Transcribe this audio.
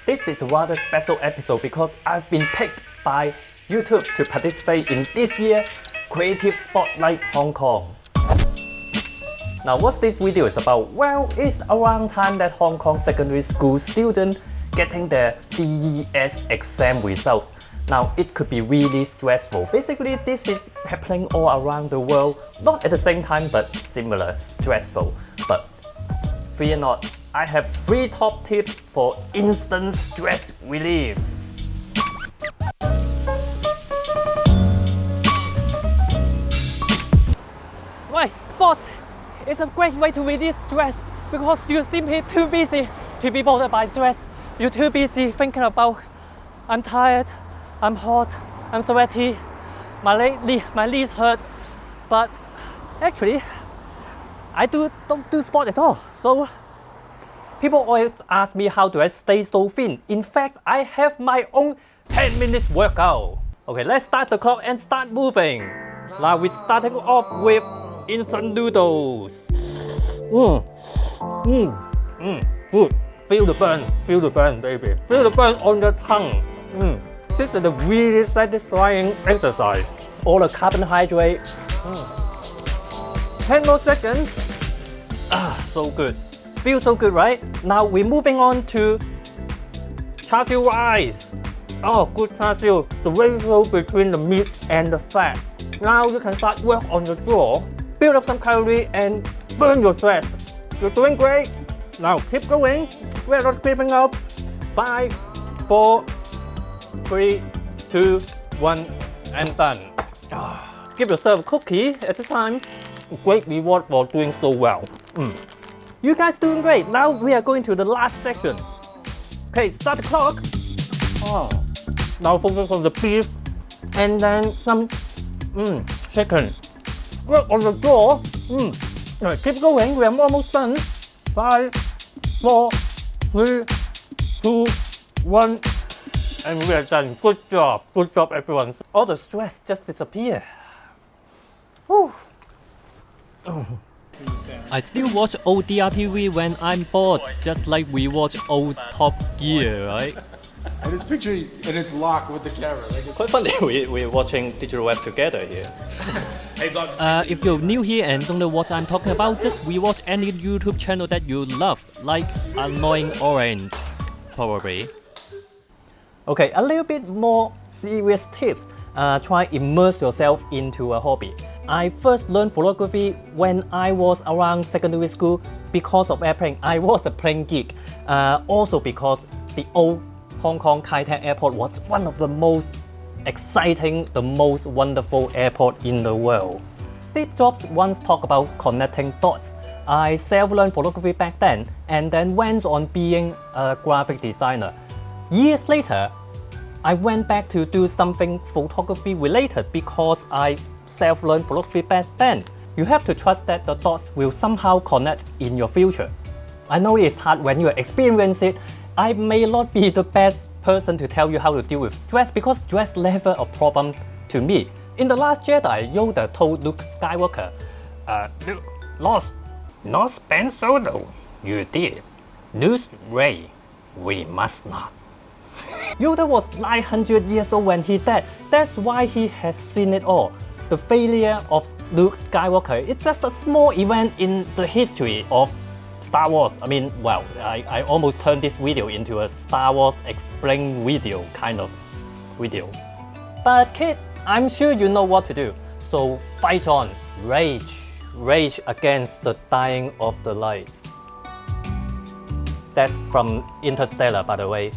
This is a rather special episode because I've been picked by YouTube to participate in this year's Creative Spotlight Hong Kong. Now what this video is about? Well, it's around time that Hong Kong secondary school students getting their DES exam results. Now it could be really stressful. Basically this is happening all around the world, not at the same time but similar stressful. But fear not, I have 3 top tips for instant stress relief. Right, sports is a great way to release stress because you're simply too busy to be bothered by stress. You're too busy thinking about, I'm tired, I'm hot, I'm sweaty, my knees hurt. But actually, I don't do sport at all. So people always ask me how do I stay so thin. In fact, I have my own 10 minutes workout. Okay, let's start the clock and start moving. Now we're starting off with instant noodles. Good. Feel the burn, baby. Feel the burn on the tongue. This is a really satisfying exercise. All the carbohydrate. 10 more seconds. So good. Feels so good, right? Now we're moving on to char siu rice. Oh, good char siu. The ratio between the meat and the fat. Now you can start work on your jaw, build up some calories and burn your stress. You're doing great. Now keep going. We're not keeping up. 5, 4, 3, 2, 1, and done. Give yourself a cookie at the time. Great reward for doing so well. You guys doing great. Now we are going to the last section. Okay, start the clock. Now focus on the beef and then some chicken. Work on the jaw. Keep going. We are almost done. 5, 4, 3, 2, 1, and we are done. Good job everyone. All the stress just disappeared. Whew. I still watch old DRTV when I'm bored, just like we watch old Top Gear, right? I just picture it and it's locked with the camera. Like Quite funny, we're watching digital web together here. If you're new here and don't know what I'm talking about, just rewatch any YouTube channel that you love, like Annoying Orange, probably. Okay, a little bit more serious tips. Try immerse yourself into a hobby. I first learned photography when I was around secondary school because of airplane. I was a plane geek. Also because the old Hong Kong Kai Tak Airport was one of the most exciting, the most wonderful airport in the world. Steve Jobs once talked about connecting dots. I self-learned photography back then and then went on being a graphic designer. Years later, I went back to do something photography related because I self-learned photography back then. You have to trust that the dots will somehow connect in your future. I know it's hard when you experience it. I may not be the best person to tell you how to deal with stress because stress never a problem to me. In The Last Jedi, Yoda told Luke Skywalker, Luke, lost, not spend solo. You did. Lose Rey. We must not. Yoda was 900 years old when he died. That's why he has seen it all. The failure of Luke Skywalker is just a small event in the history of Star Wars. I mean, well, I almost turned this video into a Star Wars explain video kind of video. But kid, I'm sure you know what to do. So fight on, rage against the dying of the lights. That's from Interstellar, by the way.